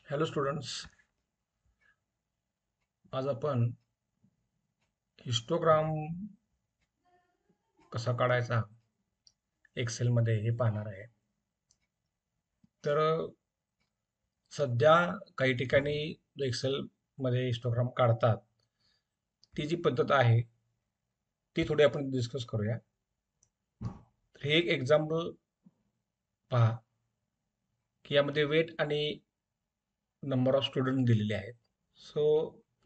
Hello students, आज आपण histogram कसा काढायचा एक्सेलमध्ये हे पाहणार आहे. तर सध्या काही ठिकाणी जो एक्सेलमध्ये हिस्टोग्राम काढतात ती जी पद्धत आहे ती थोडी आपण डिस्कस करूया. तर हे एक एक्झाम्पल पहा की यामध्ये वेट आणि नंबर ऑफ स्टुडंट दिलेले आहेत. सो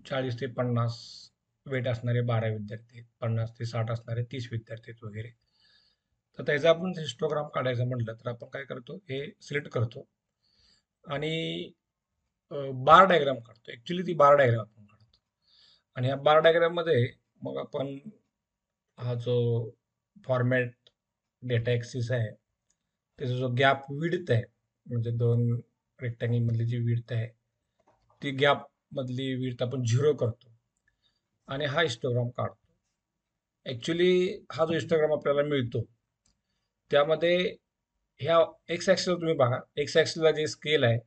40 ते 50 वेट असणारे 12 विद्यार्थी, 50 ते 60 असणारे 30 विद्यार्थी वगैरे. तर त्याचा आपण हिस्टोग्राम काढायचं म्हटलं तर आपण काय करतो, हे सिलेक्ट करतो आणि बार डायग्राम काढतो. ऍक्च्युली ती बार डायग्राम आपण काढतो आणि या बार डायग्राम मध्ये मग आपण हा जो फॉर्मॅट डेटा ऍक्सिस आहे त्याचा जो गॅप विड्थ आहे, म्हणजे दोन रेक्टँगल मधली जी विड्थ आहे ती गॅप मधली विड्थ आपण 0 करतो आणि हा हिस्टोग्राम काढतो. ऍक्च्युली हा जो हिस्टोग्राम आपल्याला मिळतो त्यामध्ये ह्या एक्स ऍक्सिसला तुम्ही बघा, एक्स ऍक्सिसला जे स्केल आहे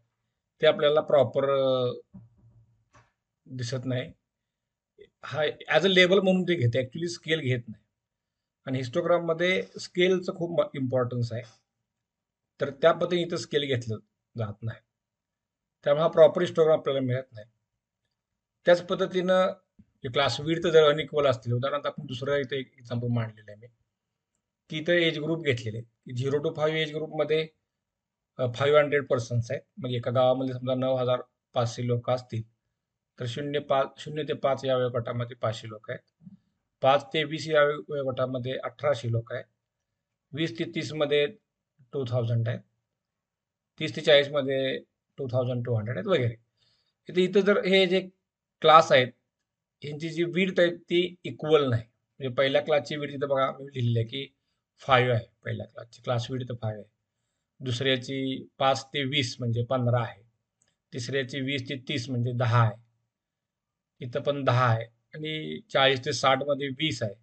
ते आपल्याला प्रॉपर दिसत नाही. हा ॲज अ लेबल म्हणून ते घेते, ऍक्च्युली स्केल घेत नाही. आणि हिस्टोग्राम मध्ये स्केलचं खूप इम्पॉर्टन्स आहे, तर त्या पद्धतीने इथं स्केल घेतलं जात नाही, त्यामुळे हा प्रॉपर हिस्टोग्राम आपल्याला मिळत नाही. त्याच पद्धतीनं क्लास विड्थ जर अनइक्वल असतील, उदाहरणार्थ आपण दुसरं इथे एक एक्झाम्पल मांडलेलं आहे मी, की इथं एज ग्रुप घेतलेले 0 to 5 एज ग्रुपमध्ये 500 पर्सन्स आहेत. म्हणजे एका गावामध्ये समजा 9,500 लोक असतील तर 0 ते 5 या वयोगटामध्ये 500 लोक आहेत. 5 ते 20 या वयोगटामध्ये 1,800 लोक आहेत. 20 ते 30 मध्ये 2,000 आहेत. 30 ते 40 मध्ये 2,200 आहेत वगैरे. इथं जर हे जे क्लास आहेत यांची जी विड्थ आहे ती इक्वल नाही. म्हणजे पहिल्या क्लासची विड्थ इथं बघा मी लिहिलेली आहे की 5 आहे. पहिल्या क्लासची क्लास विड्थ 5 आहे. दुसऱ्याची 5 ते 20 म्हणजे 15 आहे. तिसऱ्याची 20 ते 30 म्हणजे 10 आहे. इथं पण 10 आहे आणि 40 ते 60 मध्ये 20 आहे.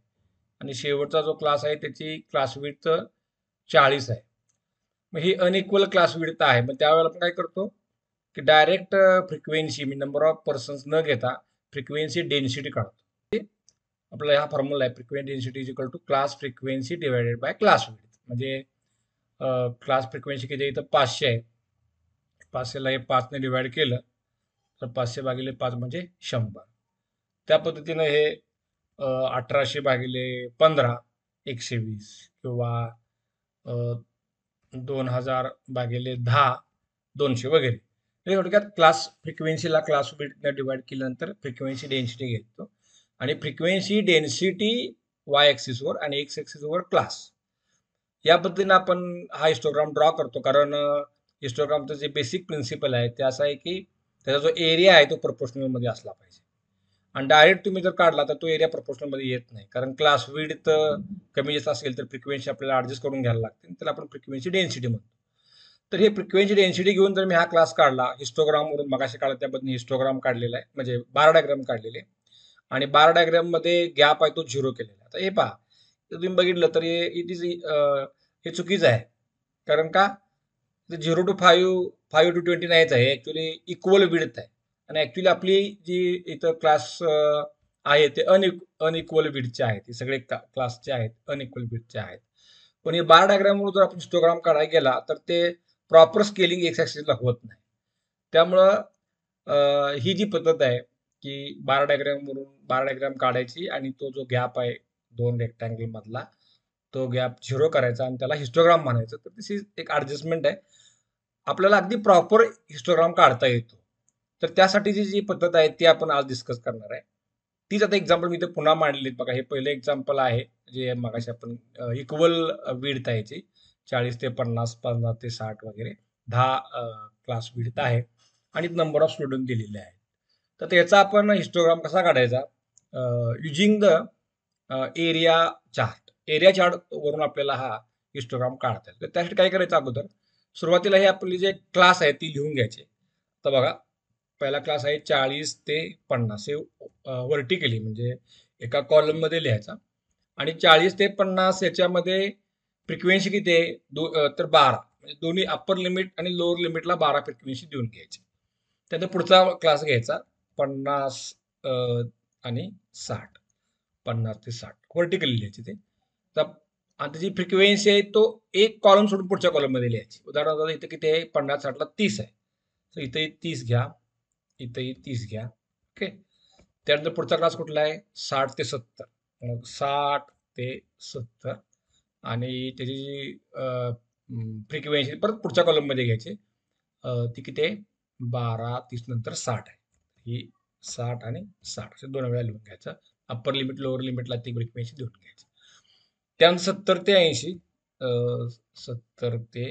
आणि शेवटचा जो क्लास आहे त्याची क्लास विड्थ 40 आहे. मग ही अनइक्वल क्लास विड्थ आहे. मग त्यावेळेला आपण काय करतो की डायरेक्ट फ्रिक्वेन्सी मी नंबर ऑफ पर्सन्स न घेता फ्रिक्वेन्सी डेन्सिटी काढतो. आपला हा फॉर्म्युला आहे, frequency density is equal to class frequency divided by class width. म्हणजे क्लास फ्रिक्वेन्सी किती इथं 500 आहे. 500ला हे 5ने डिवाइड केलं तर 500 भागिले 5 म्हणजे 100. त्या पद्धतीनं हे 1800 भागिले 15 120 किंवा 2000 भागिले 10 200 वगैरे. म्हणजे थोडक्यात क्लास फ्रिक्वेन्सीला क्लास विड्थने डिवाइड केल्यानंतर फ्रिक्वेन्सी डेन्सिटी घेतो आणि फ्रिक्वेन्सी डेन्सिटी वाय ऍक्सिसवर आणि एक्स ऍक्सिसवर क्लास, या पद्धतीने आपण हा हिस्टोग्राम ड्रॉ करतो. कारण हिस्टोग्रामचं जे बेसिक प्रिन्सिपल आहे ते असं आहे की त्याचा जो एरिया आहे तो प्रोपोर्शनल मध्ये असला पाहिजे. आणि डायरेक्ट तुम्ही जर काढला तर तो एरिया प्रोपोर्शनल मध्ये येत नाही, कारण क्लास विड्थ कमी जास्त असेल तर फ्रिक्वेन्सी आपल्याला ऍडजस्ट करून घ्यायला लागते, त्याला आपण फ्रिक्वेन्सी डेन्सिटी म्हणतो. तर हे फ्रिक्वेन्सी डेन्सिटी घेऊन जर मी हा क्लास काढला हिस्टोग्राम वरून, मगाशी काढला त्या पद्धतीने हिस्टोग्राम काढलेला आहे, म्हणजे बार डायग्राम काढलेले आणि बार डायग्राम मध्ये गॅप आहे तो 0 केलेला. आता हे पहा, तुम्ही बघितलं तर इट इज हे चुकीचं आहे. कारण का, 0 to 5 5 to 20 नाहीच आहे, ऍक्च्युली इक्वल विड्थ आहे. आणि ऍक्च्युली आपली जी इथं क्लास आहे ते अनइक्वल विड्थचे आहेत. हे सगळे क्लासचे आहेत अनइक्वल विड्थचे आहेत. पण हे बार डायग्रामवर जर आपण हिस्टोग्राम काढायला गेला तर ते प्रॉपर स्केलिंग एक्स ऍक्सिसला होत नाही. त्यामुळं ही जी पद्धत आहे की बार डायग्राम काढायची आणि तो जो गॅप आहे दोन रेक्टँगल मधला तो गॅप 0 करायचा आणि त्याला हिस्टोग्राम म्हणायचं. तर दिस इज एक ऍडजस्टमेंट आहे. आपल्याला अगदी प्रॉपर हिस्टोग्राम काढता येतो. तर त्यासाठीची जी पद्धत आहे ती आपण आज डिस्कस करणार आहे. तीच आता एक्झाम्पल मी इथे पुन्हा मांडली बघा. हे पहिलं एक्झाम्पल आहे जे मगाशी आपण इक्वल विड्थ आहे याची 40 ते 50 50 ते 60 वगैरे 10 क्लास विड्थ आहे आणि नंबर ऑफ स्टुडंट दिलेले आहेत. तर त्याचा आपण हिस्टोग्राम कसा काढायचा using the area chart. Area chart वरून आपल्याला हा हिस्टोग्राम काढता येईल. तर त्यासाठी काय करायचं, अगोदर सुरुवातीला हे आपली जे क्लास आहे ती लिहून घ्यायची. तर बघा, पहिला क्लास आहे 40 ते 50 हे व्हर्टिकली म्हणजे एका कॉलम मध्ये लिहायचा. आणि 40 ते 50 याच्यामध्ये फ्रिक्वेन्सी किती आहे तर 12, म्हणजे दोन्ही अप्पर लिमिट आणि लोअर लिमिटला 12 फ्रिक्वेन्सी देऊन घ्यायची. त्यानंतर पुढचा क्लास घ्यायचा 50 आणि 60, 50 ते 60 व्हर्टिकली लिहायचे ते. तर आणि त्याची फ्रिक्वेन्सी आहे तो एक कॉलम सोडून पुढच्या कॉलममध्ये लिहायची. उदाहरणार्थ इथं किती आहे, 50 60ला 30 आहे. तर इथंही 30 घ्या, इथंही 30 घ्या. ओके. त्यानंतर पुढचा क्लास कुठला आहे, 60 ते 70. मग 60 ते 70 आणि त्याची जी फ्रिक्वेन्सी परत पुढच्या कॉलममध्ये घ्यायची. ती किती आहे, 12 30 नंतर 60 आहे. ही 60 आणि 60 असे 2 वेळा लिहून घ्यायचं. अप्पर लिमिट लोअर लिमिटला ती फ्रिक्वेन्सी लिहून घ्यायची. त्यानंतर 70 ते 80, 70 ते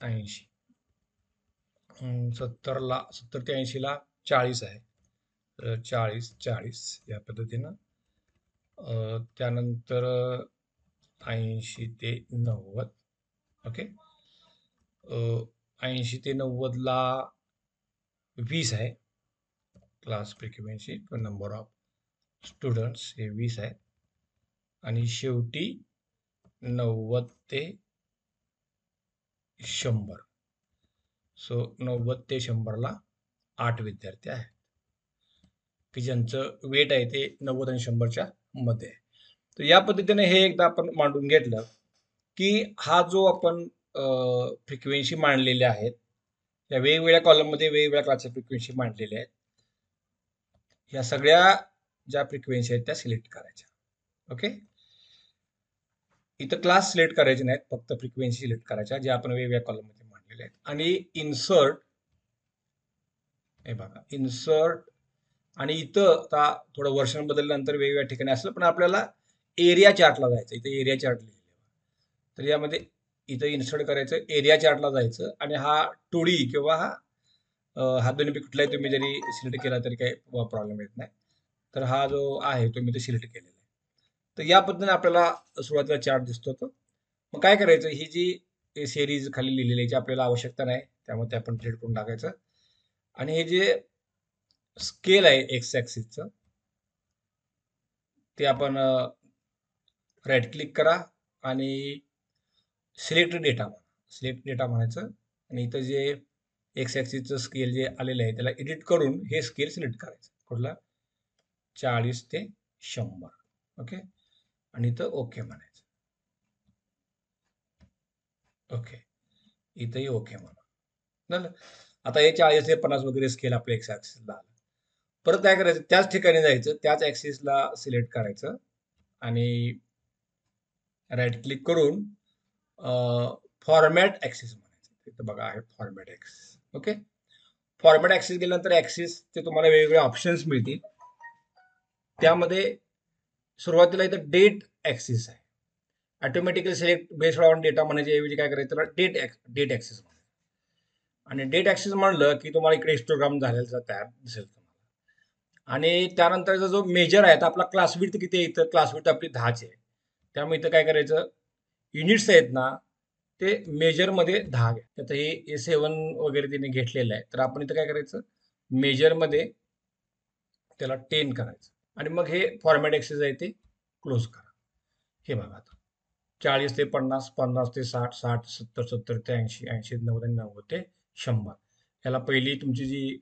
80, 70 ते 80ला 40 आहे. 40 40 या पद्धतीनं. त्यानंतर 80 ते 90. ओके. 80 ते 90ला 20 आहे class frequency, number of students हे 20 आहे. आणि शेवटी 90 ते 100. सो 90 ते 100ला 8 विद्यार्थी आहेत की ज्यांचं वेट आहे ते 90 आणि 100च्या मध्ये आहे. तर या पद्धतीने हे एकदा आपण मांडून घेतलं की हा जो आपण फ्रिक्वेन्सी मांडलेल्या आहेत, या वेगवेगळ्या कॉलममध्ये वेगवेगळ्या क्लासच्या फ्रिक्वेन्सी मांडलेल्या आहेत. या सगळ्या ज्या फ्रिक्वेन्सी आहेत त्या सिलेक्ट करायच्या. ओके. इथं क्लास सिलेक्ट करायचे नाहीत, फक्त फ्रिक्वेन्सी सिलेक्ट करायच्या ज्या आपण वेगवेगळ्या कॉलममध्ये मांडलेल्या आहेत. आणि इन्सर्ट, हे बघा इन्सर्ट, आणि इथं आता थोडं वर्षन बदलल्यानंतर वेगवेगळ्या ठिकाणी असलं, पण आपल्याला एरिया चार्टला जायचं. इथं एरिया चार्ट लिहिलेला, तर यामध्ये इथं इन्सर्ट करायचं, एरिया चार्टला जायचं आणि हा 2D किंवा हा दोन्हीपैकी कुठलाही तुम्ही जरी सिलेक्ट केला तरी काही प्रॉब्लेम येत नाही. तर हा जो आहे तो मी तो सिलेक्ट केलेला आहे. तर या पद्धतीने आपल्याला सुरुवातीला चार्ट दिसतो. तो मग काय करायचं, ही जी सिरीज खाली लिहिलेली याची आपल्याला आवश्यकता नाही, त्यामुळे ते आपण डिलीट करून टाकायचं. आणि हे जे स्केल आहे एक्स ॲक्सिसचं, ते आपण राईट क्लिक करा आणि सिलेक्ट डेटा म्हणायचं. आणि इथं जे एक्स ॲक्सिसचं स्केल जे आलेलं आहे त्याला एडिट करून हे स्केल सिलेक्ट करायचं. कुठला, 40 ते 100. ओके. आणि इथं ओके म्हणायचं. ओके. इथंही ओके म्हणा झालं. आता हे 40 ते 50 वगैरे स्केल आपल्या एक्स ॲक्सिसला आलं. परत काय करायचं, त्याच ठिकाणी जायचं, त्याच ॲक्सिसला सिलेक्ट करायचं आणि राईट क्लिक करून फॉर्मॅट ॲक्सिस म्हणायचं. तिथं बघा आहे format axis. Okay. Format axis गेल्यानंतर ॲक्सिसचे तुम्हाला वेगवेगळे ऑप्शन्स मिळतील. त्यामध्ये सुरुवातीला इथं डेट ॲक्सिस आहे. Automatically select based on data म्हणायच्या ऐवजी काय करायचं, त्याला डेट ॲक्सिस म्हणायचं. आणि डेट ॲक्सिस म्हणलं की तुम्हाला इकडे हिस्टोग्राम झालेला तयार दिसेल तुम्हाला. आणि त्यानंतरचा जो मेजर आहे, तर आपला क्लास विड्थ किती आहे, इथं क्लास विड्थ आपली 10ची आहे. त्यामुळे इथं काय करायचं, युनिट्स आहेत ना ते मेजरमध्ये 10 घ्या. आता हे A7 वगैरे तिने घेतलेलं आहे, तर आपण इथं काय करायचं, मेजरमध्ये त्याला 10 करायचं आणि मग हे फॉर्मॅट ॲक्सिस आहे ते क्लोज करा. हे बघा आता 40 ते 50, 50 ते 60, 60 70, 70 ते 80, 80 ते 90, 90 ते 100. याला पहिली तुमची जी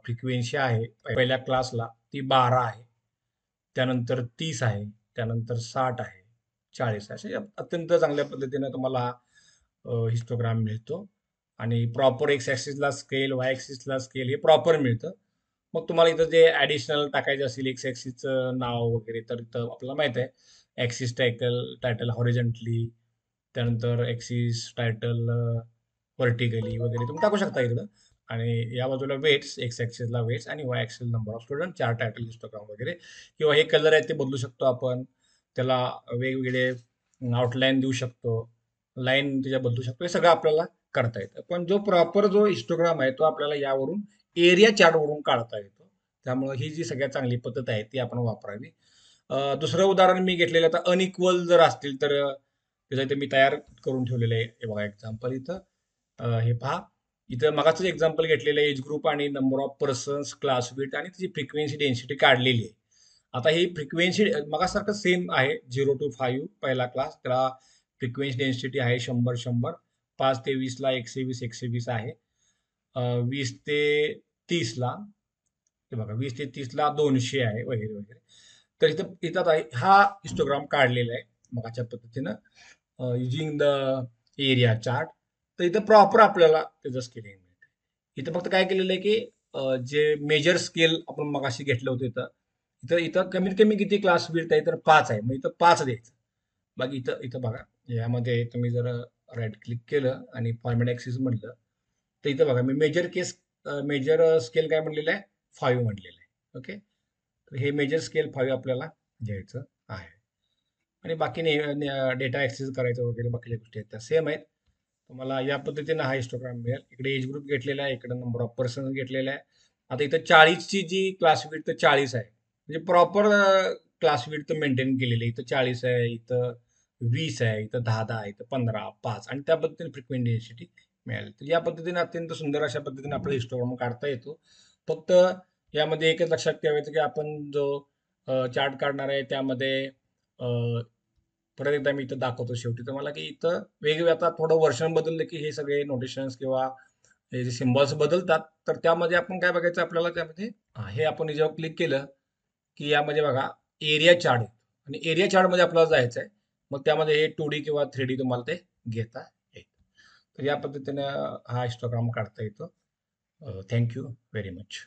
फ्रिक्वेन्सी आहे पहिल्या क्लासला ती 12 आहे, त्यानंतर 30 आहे, त्यानंतर 60 आहे, 40 आहे. असे अत्यंत चांगल्या पद्धतीने तुम्हाला हिस्टोग्राम मिळतो. आणि प्रॉपर एक्स ॲक्सिसला स्केल, वाय ॲक्सिसला स्केल हे प्रॉपर मिळतं. मग तुम्हाला इथं जे ॲडिशनल टाकायचं असेल एक्स ॲक्सिसचं नाव वगैरे, तर इथं आपल्याला माहित आहे ॲक्सिस टायटल हॉरिझॉन्टली, त्यानंतर ॲक्सिस टायटल व्हर्टिकली वगैरे तुम्ही टाकू शकता इकडं. आणि या बाजूला वेट्स, एक्स ॲक्सिसला वेट्स आणि Y axis number of student, 4 title histogram वगैरे, किंवा हे कलर आहेत ते बदलू शकतो आपण. त्याला वेगवेगळे आउटलाईन देऊ शकतो, लाईन त्याच्या बदलू शकतो, हे सगळं आपल्याला करता येतं. पण जो प्रॉपर जो हिस्टोग्राम आहे तो आपल्याला यावरून एरिया चार्टवरून काढता येतो. त्यामुळे ही जी सगळ्यात चांगली पद्धत आहे ती आपण वापरावी. दुसरं उदाहरण मी घेतलेलं, आता अनइक्वल जर असतील तर त्याचं इथे मी तयार करून ठेवलेलं आहे. हे बघा एक्झाम्पल इथं, हे पहा इथं मगाच एक्झाम्पल घेतलेलं एज ग्रुप आणि number of persons, class width आणि त्याची फ्रिक्वेन्सी डेन्सिटी काढलेली आहे. आता ही फ्रिक्वेन्सी मगासारखं सेम आहे, 0 to 5 पहिला क्लास, त्याला फ्रिक्वेन्सी डेन्सिटी आहे 100, 100. 5 ते 20ला 120, 120 आहे. 20 ते 30ला, हे बघा 20 ते 30ला 200 आहे वगैरे वगैरे. तर इथं इथं आता हा हिस्टोग्राम काढलेला आहे मग अशा पद्धतीनं युजिंग द एरिया चार्ट. तर इथं प्रॉपर आपल्याला त्याचं स्केलिंग मिळतं. इथं फक्त काय केलेलं आहे की जे मेजर स्केल आपण मगाशी घेतलं होतं इथं इथं इथं कमीत कमी किती क्लास विड्थ आहे तर 5 आहे. मग इथं 5 द्यायचं. मग इथं इथं बघा यामध्ये तुम्ही जर राईट क्लिक केलं आणि फॉर्मॅट ॲक्सिस म्हटलं तर इथं बघा मी मेजर स्केल काय म्हणलेलं आहे 5 म्हटलेलं आहे. ओके. तर हे मेजर स्केल 5 आपल्याला घ्यायचं आहे. आणि बाकी डेटा ॲक्सेस करायचं वगैरे बाकीच्या गोष्टी आहेत त्या सेम आहेत. तुम्हाला या पद्धतीनं हा हिस्टोग्राम मिळेल. इकडे एज ग्रुप घेतलेला आहे, इकडे नंबर ऑफ पर्सन घेतलेला आहे. आता इथं 40ची जी क्लास विड्थ 40 आहे म्हणजे प्रॉपर क्लास विड्थ मेंटेन केलेली आहे. इथं 40 आहे, इथं 20 आहे, इथं 10 आहे, इथं 15, 5 आणि त्या पद्धतीने फ्रिक्वेंट डेन्सिटी मिळाली. तर या पद्धतीने अत्यंत सुंदर अशा पद्धतीने आपला हिस्टोग्राम काढता येतो. फक्त यामध्ये एकच लक्षात ठेवायचं की आपण जो चार्ट काढणार आहे त्यामध्ये परत एकदा मी इथं दाखवतो शेवटी तुम्हाला की इथं वेगवेगळे आता थोडं वर्षन बदललं की हे सगळे नोटेशन्स किंवा हे जे सिम्बॉल्स बदलतात. तर त्यामध्ये आपण काय बघायचं आपल्याला त्यामध्ये हे आपण जेव्हा क्लिक केलं की यामध्ये बघा एरिया चार्ट आहे आणि एरिया चार्टमध्ये आपल्याला जायचं आहे. मग त्यामध्ये हे 2D किंवा 3D तुम्हाला ते घेता येईल. तर या पद्धतीने हा हिस्टोग्राम काढता येतो. Thank you very much.